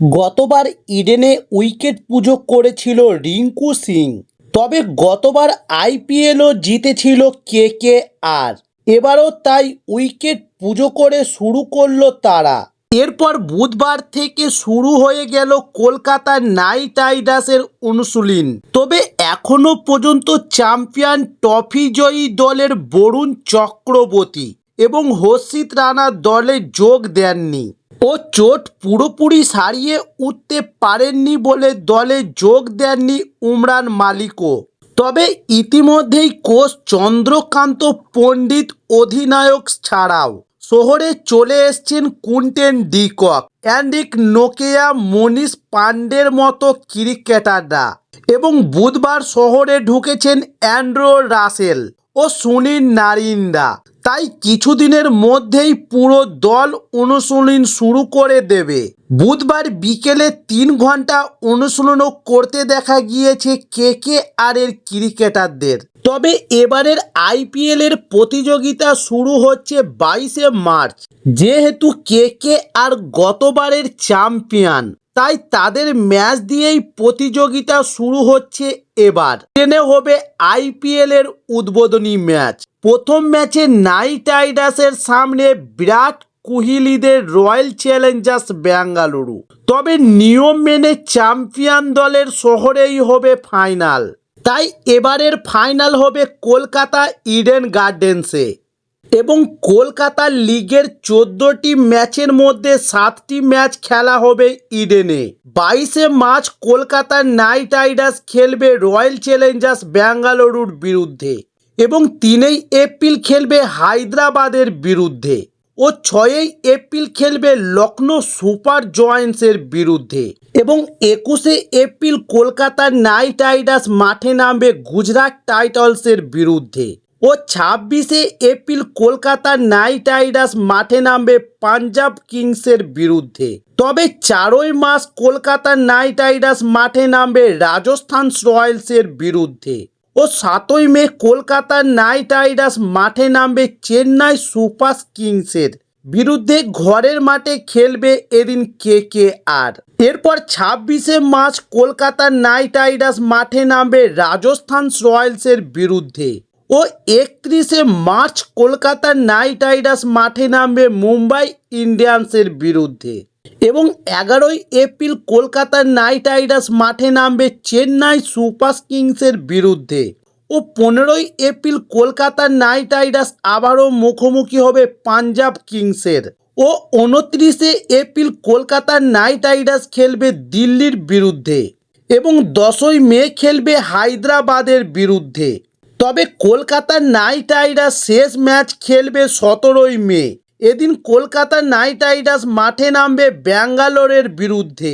গতবার ইডেনে উইকেট পুজো করেছিল রিঙ্কু সিং, তবে গতবার আইপিএলও জিতেছিল কেকেআর। এবারও তাই উইকেট পুজো করে শুরু করলো তারা। এরপর বুধবার থেকে শুরু হয়ে গেল কলকাতা নাইট রাইডার্সের অনুশীলন। তবে এখনো পর্যন্ত চ্যাম্পিয়ন ট্রফি জয়ী দলের বরুণ চক্রবর্তী এবং হর্ষিত রানা দলে যোগ দেননি ও চোট পুরোপুরি সারিয়ে উঠতে পারেননি বলে দলে যোগ দেননি উমরান মালিকও। তবে ইতিমধ্যেই কোচ চন্দ্রকান্ত পণ্ডিত অধিনায়ক ছাড়াও শহরে চলে এসেছেন কুইন্টন ডি কক, অ্যান্ড্রিক নোকিয়া, মনীষ পাণ্ডের মতো ক্রিকেটাররা এবং বুধবার শহরে ঢুকেছেন অ্যান্ড্রে রাসেল ও সুনীল নারিনরা। তাই কিছুদিনের মধ্যেই পুরো দল অনুশীলন শুরু করে দেবে। বুধবার বিকেলে ৩ ঘন্টা অনুশীলনও করতে দেখা গিয়েছে কেকেআরের ক্রিকেটারদের। তবে এবারের আইপিএলের প্রতিযোগিতা শুরু হচ্ছে ২২শে মার্চ। যেহেতু কেকেআর গতবারের চ্যাম্পিয়ন, তাই তাদের ম্যাচ দিয়েই প্রতিযোগিতা শুরু হচ্ছে। এবার ট্রেনে হবে আইপিএলের উদ্বোধনী ম্যাচ। প্রথম ম্যাচে নাইট রাইডার্সের সামনে বিরাট কোহলিদের রয়্যাল চ্যালেঞ্জার্স বেঙ্গালুরু। তবে নিয়ম মেনে চ্যাম্পিয়ন দলের শহরেই হবে ফাইনাল। তাই এবারের ফাইনাল হবে কলকাতা ইডেন গার্ডেন্সে এবং কলকাতা লিগের ১৪টি ম্যাচের মধ্যে ৭টি ম্যাচ খেলা হবে ইডেনে। ২২শে মার্চ কলকাতা নাইট রাইডার্স খেলবে রয়্যাল চ্যালেঞ্জার্স বেঙ্গালুরুর বিরুদ্ধে এবং ৩ এপ্রিল খেলবে হায়দ্রাবাদের বিরুদ্ধে ও ৬ এপ্রিল খেলবে লখনৌ সুপার জায়ান্টসের বিরুদ্ধে এবং ২১শে এপ্রিল কলকাতা নাইট রাইডার্স মাঠে নামবে গুজরাট টাইটান্সের বিরুদ্ধে ও ২৬শে এপ্রিল কলকাতা নাইট রাইডার্স মাঠে নামবে পাঞ্জাব কিংসের বিরুদ্ধে। তবে ৪ই মার্চ কলকাতা নাইট রাইডার্স মাঠে নামবে রাজস্থান রয়্যালসের বিরুদ্ধে ও ৭ই মে কলকাতা নাইট রাইডার্স মাঠে নামবে চেন্নাই সুপার কিংসের বিরুদ্ধে। ঘরের মাঠে খেলবে এদিন কেকেআর। এরপর ২৬শে মার্চ কলকাতা নাইট রাইডার্স মাঠে নামবে রাজস্থান রয়্যালসের বিরুদ্ধে ও ৩১শে মার্চ কলকাতা নাইট রাইডার্স মাঠে নামবে মুম্বাই ইন্ডিয়ান্সের বিরুদ্ধে এবং ১১ই এপ্রিল কলকাতা নাইট রাইডার্স মাঠে নামবে চেন্নাই সুপার কিংসের বিরুদ্ধে ও ১৫ই এপ্রিল কলকাতা নাইট রাইডার্স আবারও মুখোমুখি হবে পাঞ্জাব কিংসের ও ২৯শে এপ্রিল কলকাতা নাইট রাইডার্স খেলবে দিল্লির বিরুদ্ধে এবং ১০ই মে খেলবে হায়দ্রাবাদের বিরুদ্ধে। তবে কলকাতা নাইট রাইডার্স শেষ ম্যাচ খেলবে ১৭ই মে। এদিন কলকাতা নাইট রাইডার্স মাঠে নামবে ব্যাঙ্গালোরের বিরুদ্ধে